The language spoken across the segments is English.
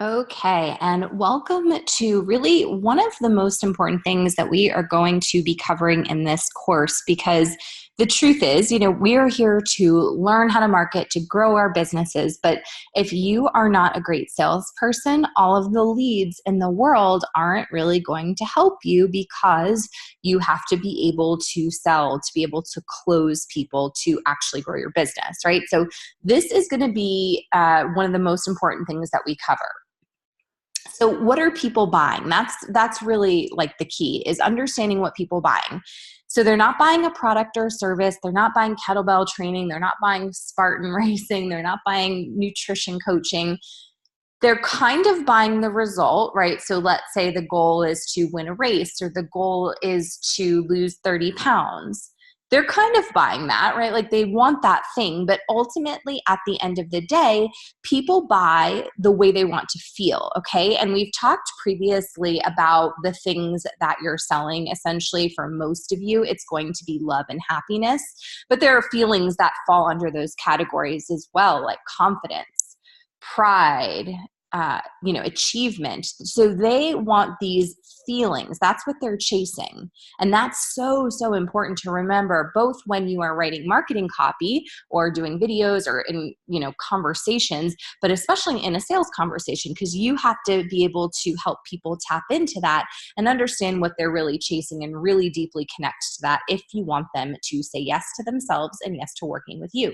Okay, and welcome to really one of the most important things that we are going to be covering in this course because the truth is, we are here to learn how to market, to grow our businesses. But if you are not a great salesperson, all of the leads in the world aren't really going to help you because you have to be able to sell, to be able to close people, to actually grow your business, right? So this is going to be one of the most important things that we cover. So what are people buying? That's really like the key is understanding what people buying. So they're not buying a product or service. They're not buying kettlebell training. They're not buying Spartan racing. They're not buying nutrition coaching. They're kind of buying the result, right? So let's say the goal is to win a race or the goal is to lose 30 pounds. They're kind of buying that, right? Like they want that thing, but ultimately at the end of the day, people buy the way they want to feel, okay? And we've talked previously about the things that you're selling. Essentially, for most of you, it's going to be love and happiness, but there are feelings that fall under those categories as well, like confidence, pride, achievement. So they want these feelings. That's what they're chasing. And that's so, so important to remember, both when you are writing marketing copy or doing videos or in, conversations, but especially in a sales conversation, because you have to be able to help people tap into that and understand what they're really chasing and really deeply connect to that if you want them to say yes to themselves and yes to working with you.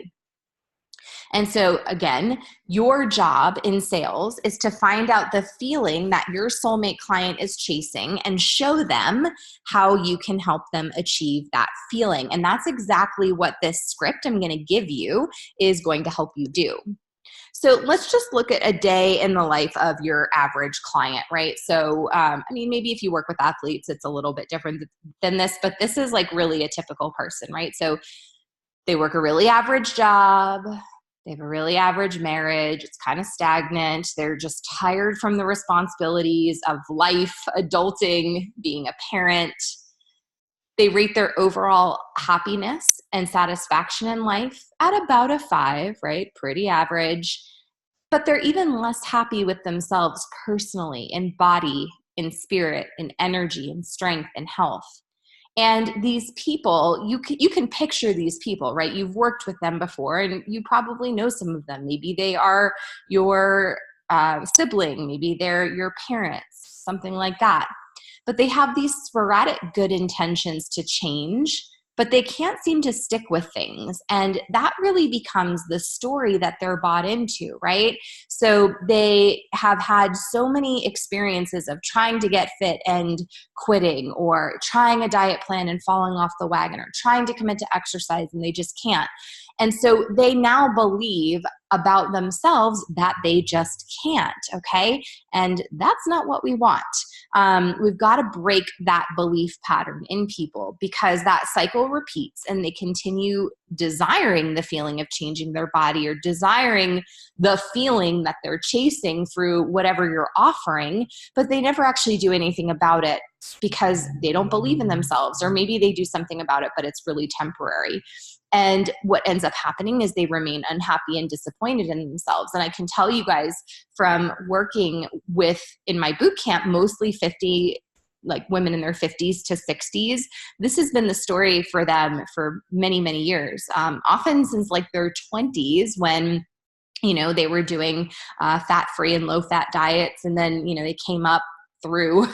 And so again, your job in sales is to find out the feeling that your soulmate client is chasing and show them how you can help them achieve that feeling. And that's exactly what this script I'm going to give you is going to help you do. So let's just look at a day in the life of your average client, right? So, maybe if you work with athletes, it's a little bit different than this, but this is like really a typical person, right? So they work a really average job. They have a really average marriage. It's kind of stagnant. They're just tired from the responsibilities of life, adulting, being a parent. They rate their overall happiness and satisfaction in life at about a 5, right? Pretty average. But they're even less happy with themselves personally, in body, in spirit, in energy, in strength, and health. And these people, you can picture these people, right? You've worked with them before and you probably know some of them. Maybe they are your sibling, maybe they're your parents, something like that. But they have these sporadic good intentions to change, but they can't seem to stick with things. And that really becomes the story that they're bought into, right? So they have had so many experiences of trying to get fit and quitting, or trying a diet plan and falling off the wagon, or trying to commit to exercise and they just can't. And so they now believe about themselves that they just can't, okay? And that's not what we want. We've got to break that belief pattern in people because that cycle repeats and they continue desiring the feeling of changing their body or desiring the feeling that they're chasing through whatever you're offering, but they never actually do anything about it because they don't believe in themselves, or maybe they do something about it, but it's really temporary. And what ends up happening is they remain unhappy and disappointed in themselves. And I can tell you guys from working with, in my boot camp, mostly 50, like women in their 50s to 60s, this has been the story for them for many, many years. Often since like their 20s when they were doing fat-free and low-fat diets. And then, they came up through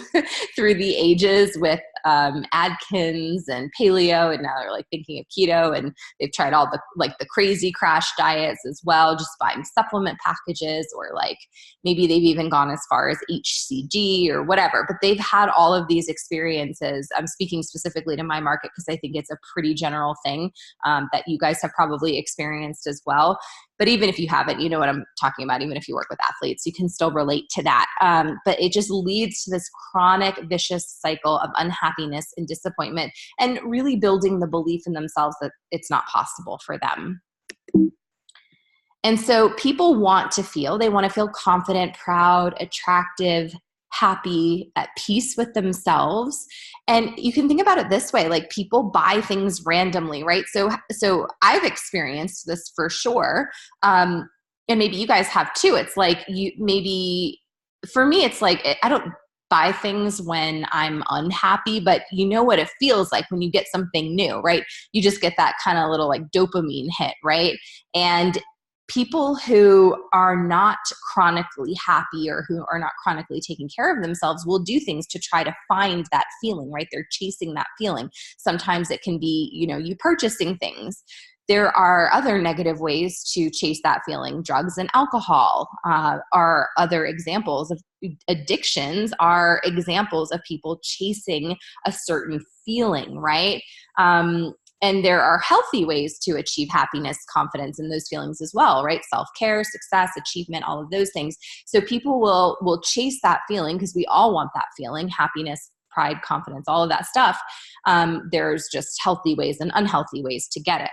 through the ages with Atkins and paleo, and now they're like thinking of keto, and they've tried all the crazy crash diets as well, just buying supplement packages, or like maybe they've even gone as far as HCG or whatever, but they've had all of these experiences. I'm speaking specifically to my market because I think it's a pretty general thing that you guys have probably experienced as well. But even if you haven't, you know what I'm talking about. Even if you work with athletes, you can still relate to that. But it just leads to this chronic, vicious cycle of unhappiness and disappointment, and really building the belief in themselves that it's not possible for them. And so people want to feel confident, proud, attractive, happy, at peace with themselves. And you can think about it this way, like people buy things randomly, right? So I've experienced this for sure. And maybe you guys have too. It's like maybe for me, it's like, I don't buy things when I'm unhappy, but you know what it feels like when you get something new, right? You just get that kind of little like dopamine hit, right? And people who are not chronically happy or who are not chronically taking care of themselves will do things to try to find that feeling, right? They're chasing that feeling. Sometimes it can be, you purchasing things. There are other negative ways to chase that feeling. Drugs and alcohol are other examples of addictions, are examples of people chasing a certain feeling, right? And there are healthy ways to achieve happiness, confidence, and those feelings as well, right? Self-care, success, achievement, all of those things. So people will chase that feeling because we all want that feeling, happiness, pride, confidence, all of that stuff. There's just healthy ways and unhealthy ways to get it.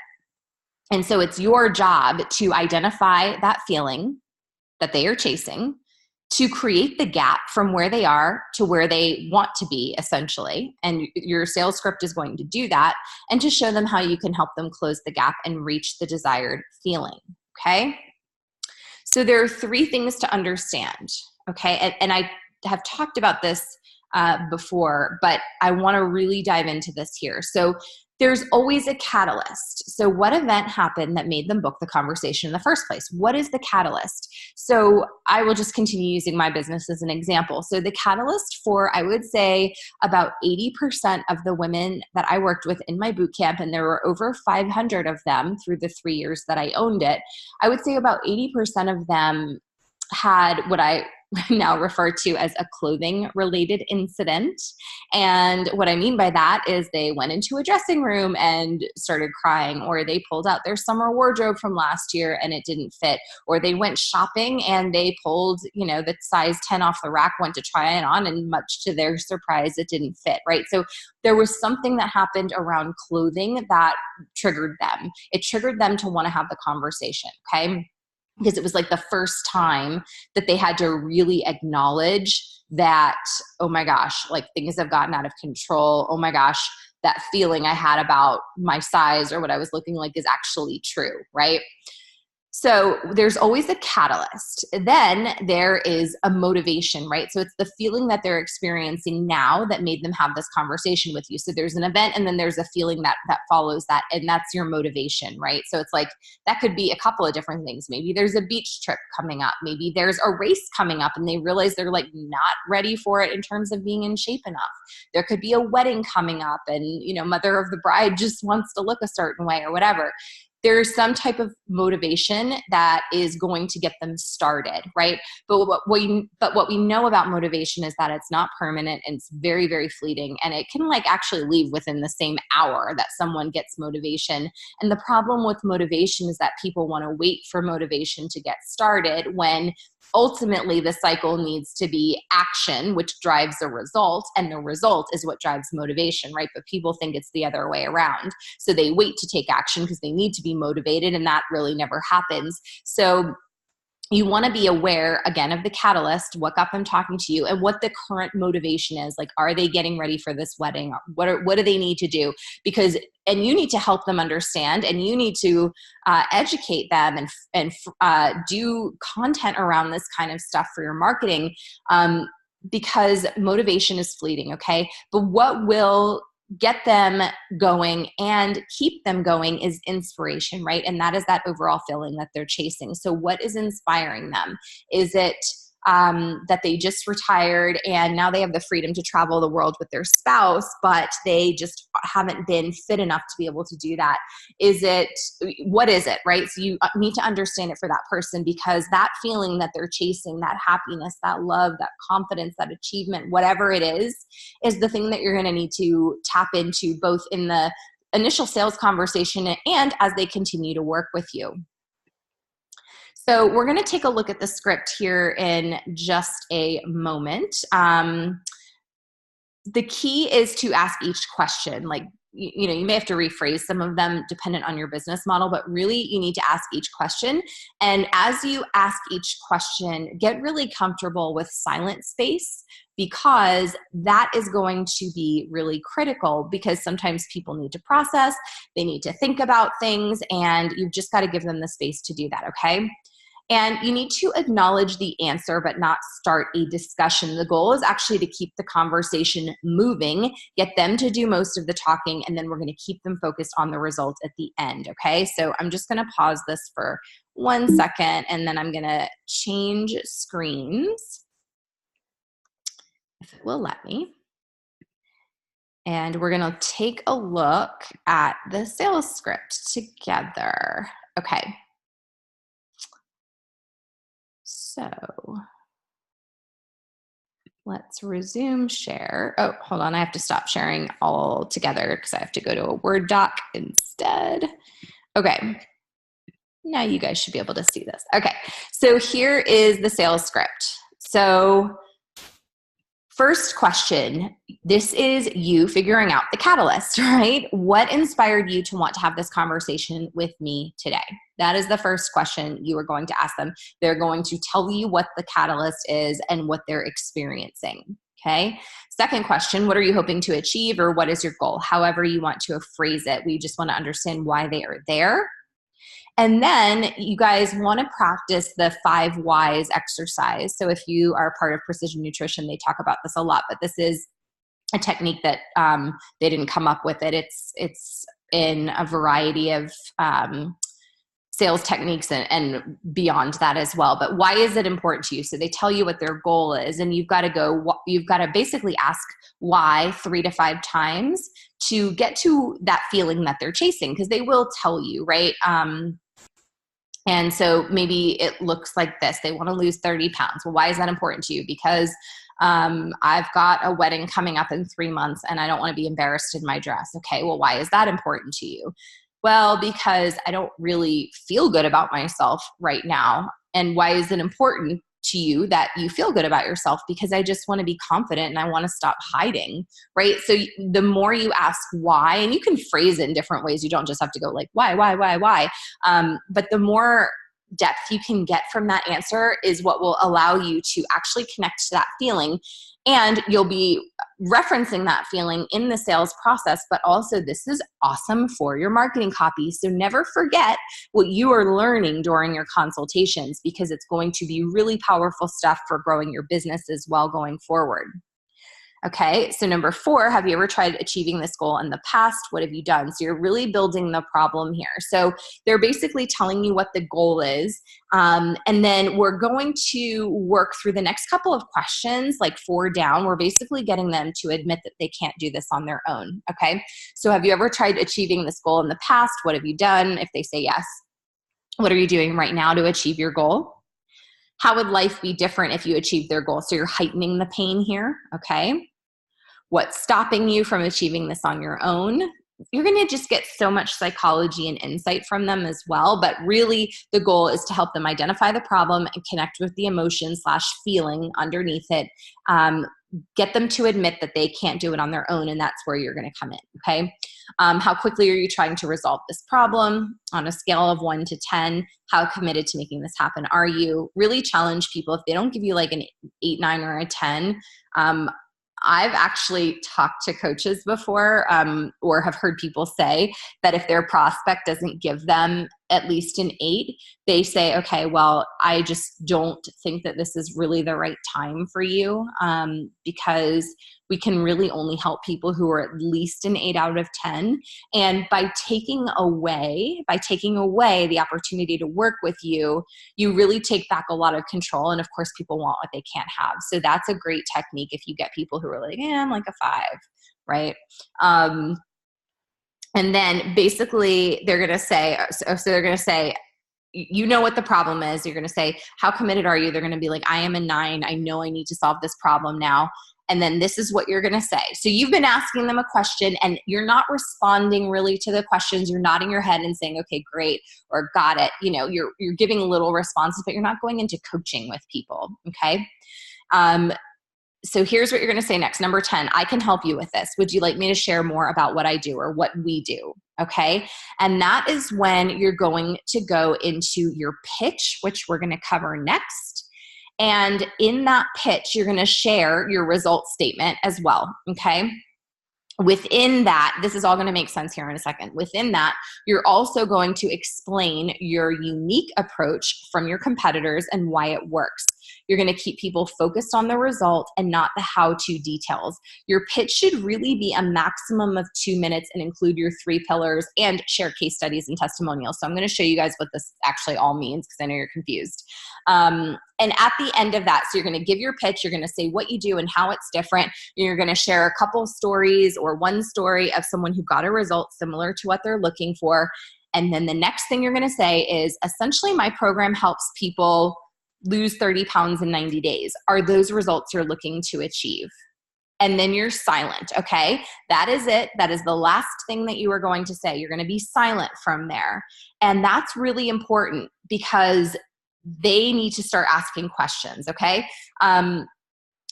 And so it's your job to identify that feeling that they are chasing, to create the gap from where they are to where they want to be, essentially. And your sales script is going to do that, and to show them how you can help them close the gap and reach the desired feeling. Okay. So there are 3 things to understand. Okay. And I have talked about this before, but I want to really dive into this here. So there's always a catalyst. So what event happened that made them book the conversation in the first place? What is the catalyst? So I will just continue using my business as an example. So the catalyst for, I would say, about 80% of the women that I worked with in my boot camp, and there were over 500 of them through the 3 years that I owned it, I would say about 80% of them had what I now refer to as a clothing related incident. And what I mean by that is they went into a dressing room and started crying, or they pulled out their summer wardrobe from last year and it didn't fit, or they went shopping and they pulled, the size 10 off the rack, went to try it on, and much to their surprise, it didn't fit, right? So there was something that happened around clothing that triggered them. It triggered them to want to have the conversation, okay? Because it was like the first time that they had to really acknowledge that, oh my gosh, like things have gotten out of control. Oh my gosh, that feeling I had about my size or what I was looking like is actually true, right? So there's always a catalyst. Then there is a motivation, right? So it's the feeling that they're experiencing now that made them have this conversation with you. So there's an event, and then there's a feeling that follows that, and that's your motivation, right? So it's like, that could be a couple of different things. Maybe there's a beach trip coming up. Maybe there's a race coming up and they realize they're like not ready for it in terms of being in shape enough. There could be a wedding coming up and, mother of the bride just wants to look a certain way or whatever. There's some type of motivation that is going to get them started, right? But what we know about motivation is that it's not permanent, and it's very, very fleeting, and it can actually leave within the same hour that someone gets motivation. And the problem with motivation is that people want to wait for motivation to get started, when ultimately the cycle needs to be action, which drives the result, and the result is what drives motivation, right? But people think it's the other way around. So they wait to take action because they need to be motivated, and that really never happens. So you want to be aware, again, of the catalyst, what got them talking to you, and what the current motivation is. Like, are they getting ready for this wedding? What do they need to do? And you need to help them understand, and you need to educate them and do content around this kind of stuff for your marketing, because motivation is fleeting, okay? But what will get them going and keep them going is inspiration, right? And that is that overall feeling that they're chasing. So what is inspiring them? Is it that they just retired and now they have the freedom to travel the world with their spouse, but they just haven't been fit enough to be able to do that? What is it, right? So you need to understand it for that person, because that feeling that they're chasing, that happiness, that love, that confidence, that achievement, whatever it is the thing that you're going to need to tap into, both in the initial sales conversation and as they continue to work with you. So we're going to take a look at the script here in just a moment. The key is to ask each question. You may have to rephrase some of them dependent on your business model, but really you need to ask each question. And as you ask each question, get really comfortable with silent space, because that is going to be really critical, because sometimes people need to process, they need to think about things, and you've just got to give them the space to do that, okay? And you need to acknowledge the answer, but not start a discussion. The goal is actually to keep the conversation moving, get them to do most of the talking, and then we're going to keep them focused on the results at the end. Okay, so I'm just going to pause this for 1 second, and then I'm going to change screens, if it will let me. And we're going to take a look at the sales script together. Okay. So let's resume share. Oh, hold on. I have to stop sharing all together because I have to go to a Word doc instead. Okay. Now you guys should be able to see this. Okay. So here is the sales script. So first question, this is you figuring out the catalyst, right? What inspired you to want to have this conversation with me today? That is the first question you are going to ask them. They're going to tell you what the catalyst is and what they're experiencing, okay? Second question, what are you hoping to achieve, or what is your goal? However you want to phrase it. We just want to understand why they are there. And then you guys want to practice the 5 whys exercise. So if you are part of Precision Nutrition, they talk about this a lot, but this is a technique that they didn't come up with it. It's in a variety of sales techniques and beyond that as well. But why is it important to you? So they tell you what their goal is, and you've got to basically ask why 3 to 5 times to get to that feeling that they're chasing, because they will tell you, right? And so maybe it looks like this. They want to lose 30 pounds. Well, why is that important to you? Because I've got a wedding coming up in 3 months and I don't want to be embarrassed in my dress. Okay, well, why is that important to you? Well, because I don't really feel good about myself right now. And why is it important to you that you feel good about yourself? Because I just want to be confident and I want to stop hiding, right? So the more you ask why, and you can phrase it in different ways. You don't just have to go like, why? But the more depth you can get from that answer is what will allow you to actually connect to that feeling. And you'll be referencing that feeling in the sales process, but also this is awesome for your marketing copy. So never forget what you are learning during your consultations, because it's going to be really powerful stuff for growing your business as well going forward. Okay, so number 4, have you ever tried achieving this goal in the past? What have you done? So you're really building the problem here. So they're basically telling you what the goal is. And then we're going to work through the next couple of questions, like 4 down. We're basically getting them to admit that they can't do this on their own. Okay, so have you ever tried achieving this goal in the past? What have you done? If they say yes, what are you doing right now to achieve your goal? How would life be different if you achieved their goal? So you're heightening the pain here, okay? What's stopping you from achieving this on your own? You're going to just get so much psychology and insight from them as well. But really, the goal is to help them identify the problem and connect with the emotion / feeling underneath it. Get them to admit that they can't do it on their own, and that's where you're going to come in, okay? How quickly are you trying to resolve this problem? On a scale of 1 to 10, how committed to making this happen are you? Really challenge people. If they don't give you like an 8, 9, or a 10, I've actually talked to coaches before or have heard people say that if their prospect doesn't give them at least an 8, they say, okay, well, I just don't think that this is really the right time for you, because we can really only help people who are at least an 8 out of 10. And by taking away the opportunity to work with you, you really take back a lot of control. And of course, people want what they can't have. So that's a great technique if you get people who are like, I'm like a 5, right? And then basically they're going to say, so they're going to say, you know what the problem is. You're going to say, how committed are you? They're going to be like, I am a 9. I know I need to solve this problem now. And then this is what you're going to say. So you've been asking them a question and you're not responding really to the questions. You're nodding your head and saying, okay, great, or got it. You know, you're giving little responses, but you're not going into coaching with people. Okay. So here's what you're going to say next. Number 10, I can help you with this. Would you like me to share more about what I do or what we do? Okay. And that is when you're going to go into your pitch, which we're going to cover next. And in that pitch, you're going to share your result statement as well. Okay. within that, this is all going to make sense here in a second. Within that, you're also going to explain your unique approach from your competitors and why it works. You're going to keep people focused on the result and not the how-to details. Your pitch should really be a maximum of 2 minutes and include your 3 pillars and share case studies and testimonials. So I'm going to show you guys what this actually all means because I know you're confused. And at the end of that, so you're going to give your pitch, you're going to say what you do and how it's different. You're going to share a couple stories or one story of someone who got a result similar to what they're looking for. And then the next thing you're going to say is, essentially, my program helps people lose 30 pounds in 90 days. Are those results you're looking to achieve? And then you're silent, okay? That is it. That is the last thing that you are going to say. You're going to be silent from there. And that's really important because they need to start asking questions, okay?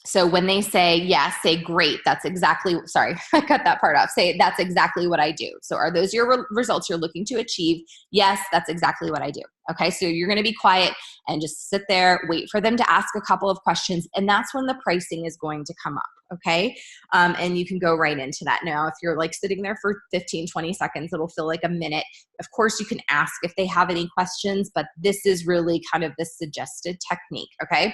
So when they say yes, say great, that's exactly, sorry, I cut that part off. Say that's exactly what I do. So are those your results you're looking to achieve? Yes, that's exactly what I do. Okay, so you're gonna be quiet and just sit there, wait for them to ask a couple of questions, and that's when the pricing is going to come up, okay? And you can go right into that. Now, if you're like sitting there for 15, 20 seconds, it'll feel like a minute. Of course, you can ask if they have any questions, but this is really kind of the suggested technique, okay?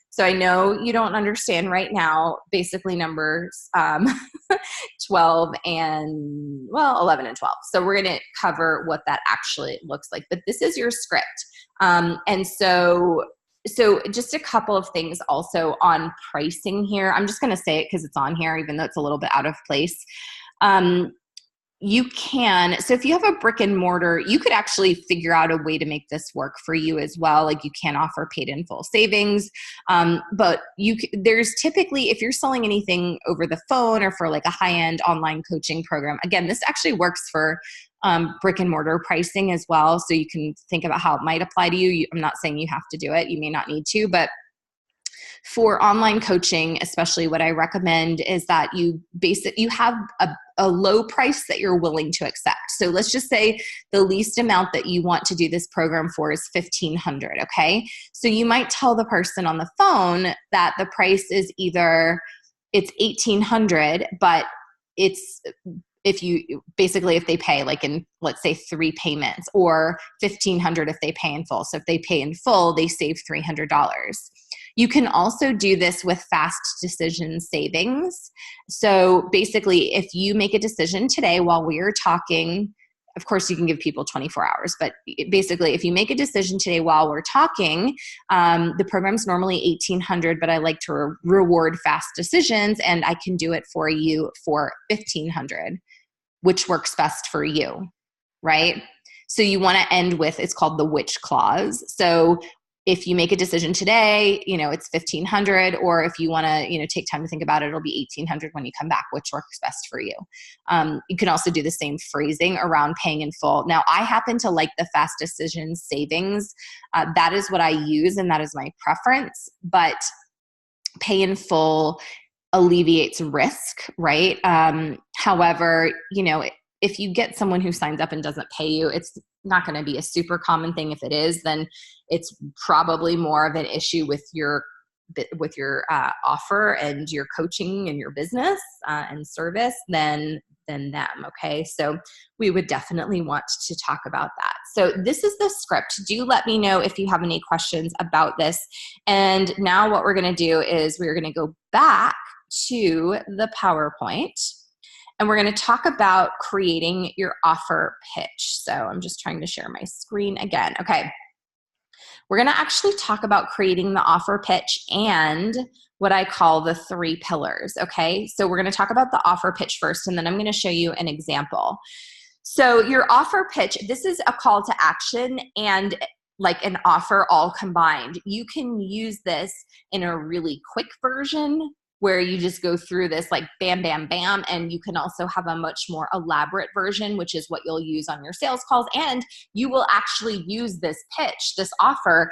So I know you don't understand right now, basically numbers 12 and, well, 11 and 12. So we're going to cover what that actually looks like. But this is your script. And so just a couple of things also on pricing here. I'm just going to say it because it's on here, even though it's a little bit out of place. You can, so if you have a brick and mortar, you could actually figure out a way to make this work for you as well. Like you can offer paid in full savings, but there's typically, if you're selling anything over the phone or for like a high-end online coaching program, again, this actually works for brick and mortar pricing as well. So you can think about how it might apply to you. I'm not saying you have to do it. You may not need to, but for online coaching, especially, what I recommend is that you have a low price that you're willing to accept. So let's just say the least amount that you want to do this program for is $1,500, okay? So you might tell the person on the phone that the price is either it's $1,800, but it's if they pay like in, let's say, 3 payments, or $1,500 if they pay in full. So if they pay in full, they save $300. You can also do this with fast decision savings. So basically, if you make a decision today while we're talking, of course you can give people 24 hours, but basically if you make a decision today while we're talking, the program's normally $1,800, but I like to reward fast decisions, and I can do it for you for $1,500, which works best for you, right? So you want to end with, it's called the which clause. So if you make a decision today, it's $1,500, or if you want to, take time to think about it, it'll be $1,800 when you come back, which works best for you. You can also do the same phrasing around paying in full. Now, I happen to like the fast decision savings. That is what I use, and that is my preference, but pay in full alleviates risk, right? However, if you get someone who signs up and doesn't pay you, it's not going to be a super common thing. If it is, then it's probably more of an issue with your offer and your coaching and your business and service than them. Okay. So we would definitely want to talk about that. So this is the script. Do let me know if you have any questions about this. And now what we're going to do is we're going to go back to the PowerPoint, and we're going to talk about creating your offer pitch. So I'm just trying to share my screen again. Okay. We're going to actually talk about creating the offer pitch and what I call the 3 pillars. Okay. So we're going to talk about the offer pitch first, and then I'm going to show you an example. So your offer pitch, this is a call to action and like an offer all combined. You can use this in a really quick version where you just go through this like bam, bam, bam. And you can also have a much more elaborate version, which is what you'll use on your sales calls. And you will actually use this pitch, this offer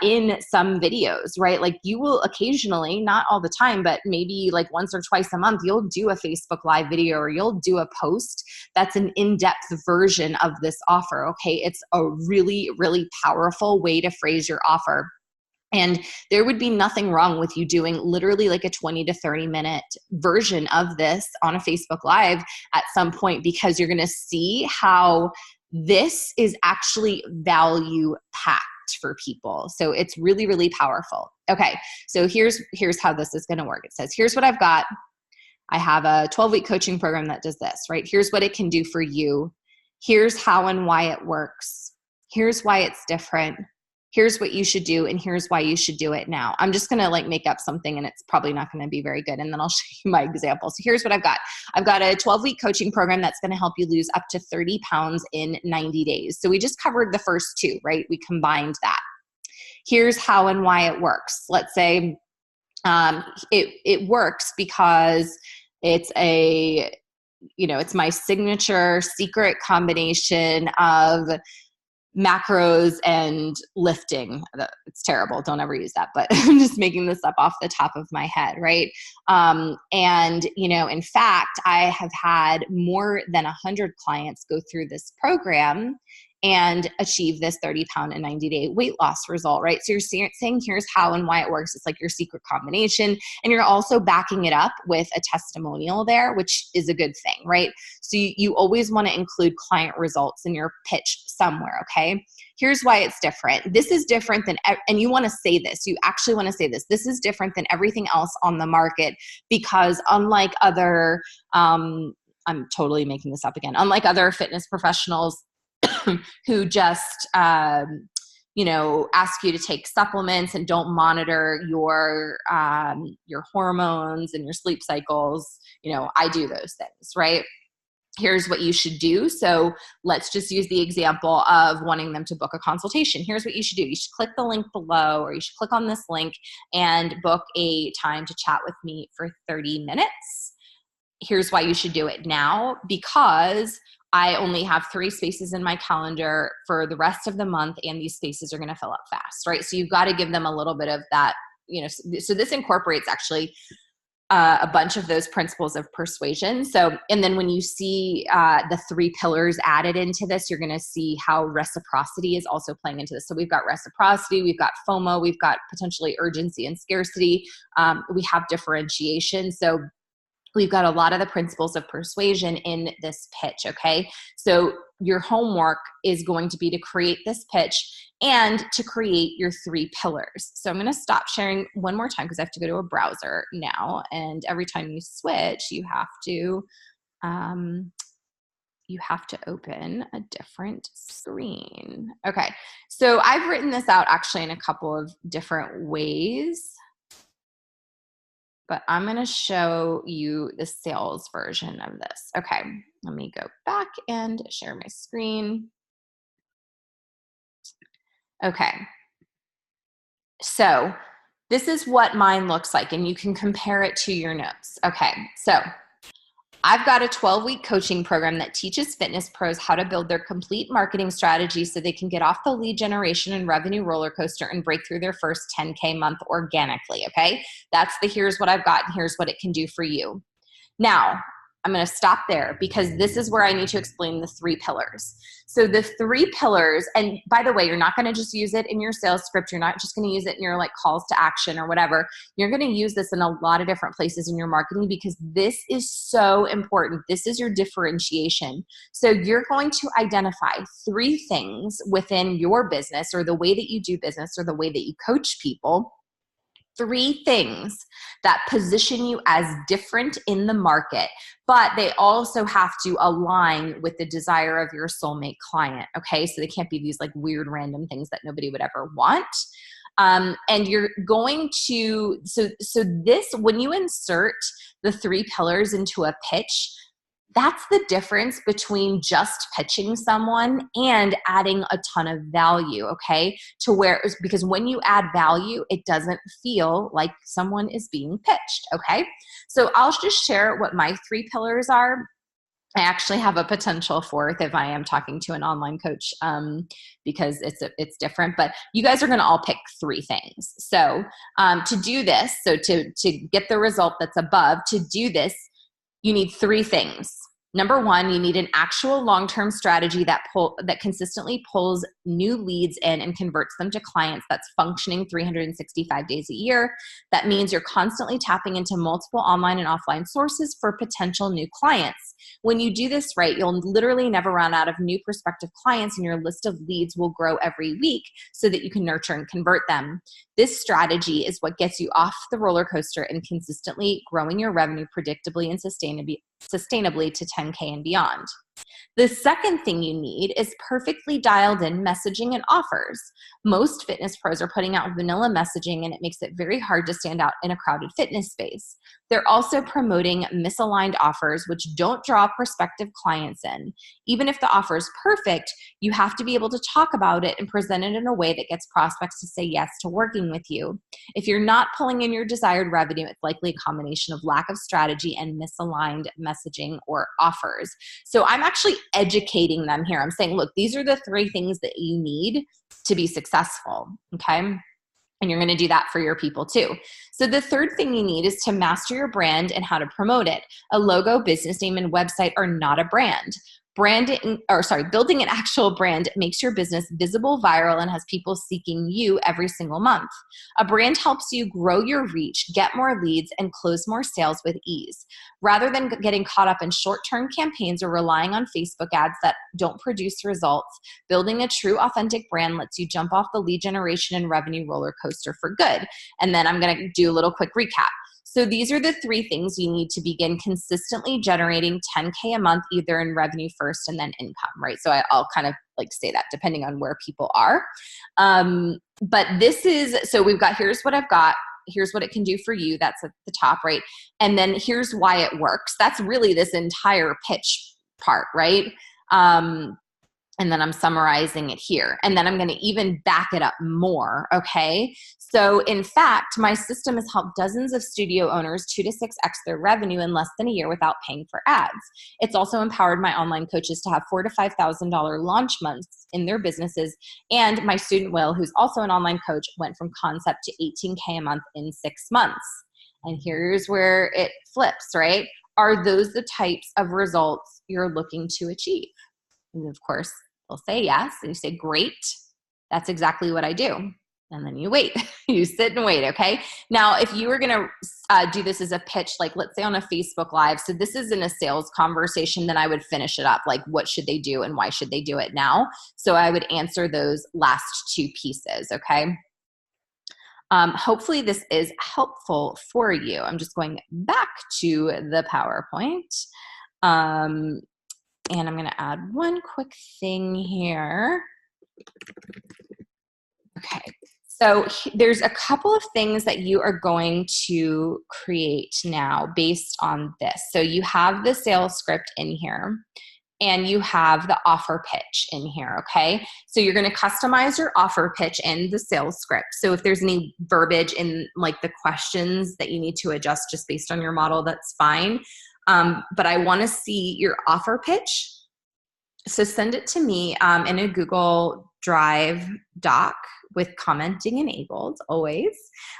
in some videos, right? Like you will occasionally, not all the time, but maybe like once or twice a month, you'll do a Facebook Live video or you'll do a post that's an in-depth version of this offer, okay? It's a really, really powerful way to phrase your offer. And there would be nothing wrong with you doing literally like a 20 to 30 minute version of this on a Facebook Live at some point, because you're going to see how this is actually value packed for people. So it's really, really powerful. Okay. So here's how this is going to work. It says, here's what I've got. I have a 12-week coaching program that does this, right? Here's what it can do for you. Here's how and why it works. Here's why it's different. Here's what you should do, and here's why you should do it now. I'm just going to like make up something, and it's probably not going to be very good. And then I'll show you my example. So here's what I've got. I've got a 12-week coaching program that's going to help you lose up to 30 pounds in 90 days. So we just covered the first two, right? We combined that. Here's how and why it works. Let's say it works because it's it's my signature secret combination of macros and lifting. It's terrible. Don't ever use that, but I'm just making this up off the top of my head, right? And, in fact, I have had more than 100 clients go through this program and achieve this 30-pound and 90-day weight loss result, right? So you're saying here's how and why it works. It's like your secret combination. And you're also backing it up with a testimonial there, which is a good thing, right? So you always want to include client results in your pitch somewhere, okay? Here's why it's different. This is different than, and you want to say this, you actually want to say this. This is different than everything else on the market, because unlike other, I'm totally making this up again, unlike other fitness professionals who just, ask you to take supplements and don't monitor your hormones and your sleep cycles. I do those things, right? Here's what you should do. So let's just use the example of wanting them to book a consultation. Here's what you should do. You should click the link below, or you should click on this link and book a time to chat with me for 30 minutes. Here's why you should do it now, because I only have 3 spaces in my calendar for the rest of the month, and these spaces are going to fill up fast, right? So you've got to give them a little bit of that, so this incorporates actually a bunch of those principles of persuasion. So, and then when you see the 3 pillars added into this, you're going to see how reciprocity is also playing into this. So we've got reciprocity, we've got FOMO, we've got potentially urgency and scarcity. We have differentiation. So we've got a lot of the principles of persuasion in this pitch, okay? So your homework is going to be to create this pitch and to create your 3 pillars. So I'm going to stop sharing one more time because I have to go to a browser now. And every time you switch, you have to open a different screen. Okay, so I've written this out actually in a couple of different ways, but I'm going to show you the sales version of this. Okay, let me go back and share my screen. Okay, so this is what mine looks like, and you can compare it to your notes. Okay, so I've got a 12-week coaching program that teaches fitness pros how to build their complete marketing strategy so they can get off the lead generation and revenue roller coaster and break through their first 10K month organically, okay? That's the here's what I've got and here's what it can do for you. Now, I'm going to stop there because this is where I need to explain the 3 pillars. So the 3 pillars, and by the way, you're not going to just use it in your sales script. You're not just going to use it in your like calls to action or whatever. You're going to use this in a lot of different places in your marketing because this is so important. This is your differentiation. So you're going to identify 3 things within your business or the way that you do business or the way that you coach people. 3 things that position you as different in the market, but they also have to align with the desire of your soulmate client, okay? So they can't be these like weird random things that nobody would ever want. And you're going to, so this, when you insert the 3 pillars into a pitch, that's the difference between just pitching someone and adding a ton of value, okay? Because when you add value, it doesn't feel like someone is being pitched, okay? So I'll just share what my 3 pillars are. I actually have a potential 4th if I am talking to an online coach because it's different, but you guys are going to all pick 3 things. So to do this, so to get the result that's above, to do this, you need 3 things. Number one, you need an actual long-term strategy that consistently pulls new leads in and converts them to clients that's functioning 365 days a year. That means you're constantly tapping into multiple online and offline sources for potential new clients. When you do this right, you'll literally never run out of new prospective clients, and your list of leads will grow every week so that you can nurture and convert them. This strategy is what gets you off the roller coaster and consistently growing your revenue predictably and sustainably to 10K and beyond. The second thing you need is perfectly dialed in messaging and offers. Most fitness pros are putting out vanilla messaging, and it makes it very hard to stand out in a crowded fitness space. They're also promoting misaligned offers, which don't draw prospective clients in. Even if the offer is perfect, you have to be able to talk about it and present it in a way that gets prospects to say yes to working with you. If you're not pulling in your desired revenue, it's likely a combination of lack of strategy and misaligned messaging or offers. So I'm actually educating them here. I'm saying, look, these are the 3 things that you need to be successful, okay? And you're going to do that for your people too. So the third thing you need is to master your brand and how to promote it. A logo, business name, and website are not a brand. Building an actual brand makes your business visible, viral, and has people seeking you every single month. A brand helps you grow your reach, get more leads, and close more sales with ease. Rather than getting caught up in short-term campaigns or relying on Facebook ads that don't produce results, building a true, authentic brand lets you jump off the lead generation and revenue roller coaster for good. And then I'm going to do a little quick recap. So these are the 3 things you need to begin consistently generating 10K a month, either in revenue first and then income, right? So I'll kind of like say that depending on where people are. But so we've got, here's what I've got. Here's what it can do for you. That's at the top, right? And then here's why it works. That's really this entire pitch part, right? And then I'm summarizing it here. And then I'm going to even back it up more, okay? So in fact, my system has helped dozens of studio owners 2 to 6x their revenue in less than a year without paying for ads. It's also empowered my online coaches to have $4,000 to $5,000 launch months in their businesses. And my student Will, who's also an online coach, went from concept to 18K a month in 6 months. And here's where it flips, right? Are those the types of results you're looking to achieve? And of course, they'll say yes, and you say, great, that's exactly what I do. And then you wait, you sit and wait, okay? Now, if you were gonna do this as a pitch, like let's say on a Facebook Live, so this isn't a sales conversation, then I would finish it up, like what should they do and why should they do it now? So I would answer those last 2 pieces, okay? Hopefully this is helpful for you. I'm just going back to the PowerPoint. And I'm going to add one quick thing here. Okay, so there's a couple of things that you are going to create now based on this. So you have the sales script in here, and you have the offer pitch in here, okay? So you're going to customize your offer pitch in the sales script. So if there's any verbiage in like the questions that you need to adjust just based on your model, that's fine. But I want to see your offer pitch. So send it to me in a Google Drive doc with commenting enabled always,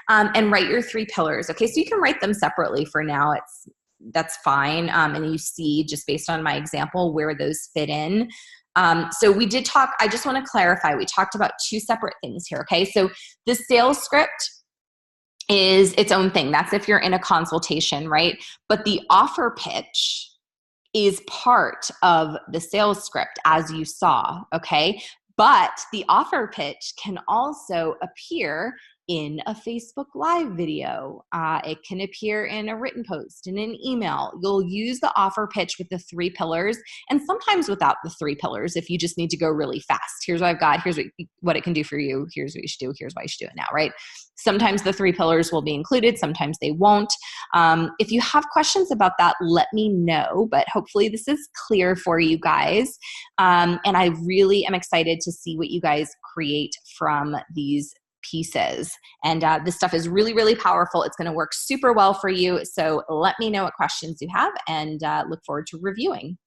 and write your 3 pillars. Okay, so you can write them separately for now. That's fine. And you see just based on my example where those fit in. So we did talk, I just want to clarify, we talked about 2 separate things here. Okay, so the sales script is its own thing. That's if you're in a consultation, right? But the offer pitch is part of the sales script, as you saw, okay? But the offer pitch can also appear in a Facebook Live video. It can appear in a written post, in an email. You'll use the offer pitch with the 3 pillars, and sometimes without the 3 pillars if you just need to go really fast. Here's what I've got. Here's what it can do for you. Here's what you should do. Here's why you should do it now, right? Sometimes the 3 pillars will be included. Sometimes they won't. If you have questions about that, let me know. But hopefully this is clear for you guys. And I really am excited to see what you guys create from these pieces. And this stuff is really, really powerful. It's going to work super well for you. So let me know what questions you have, and look forward to reviewing.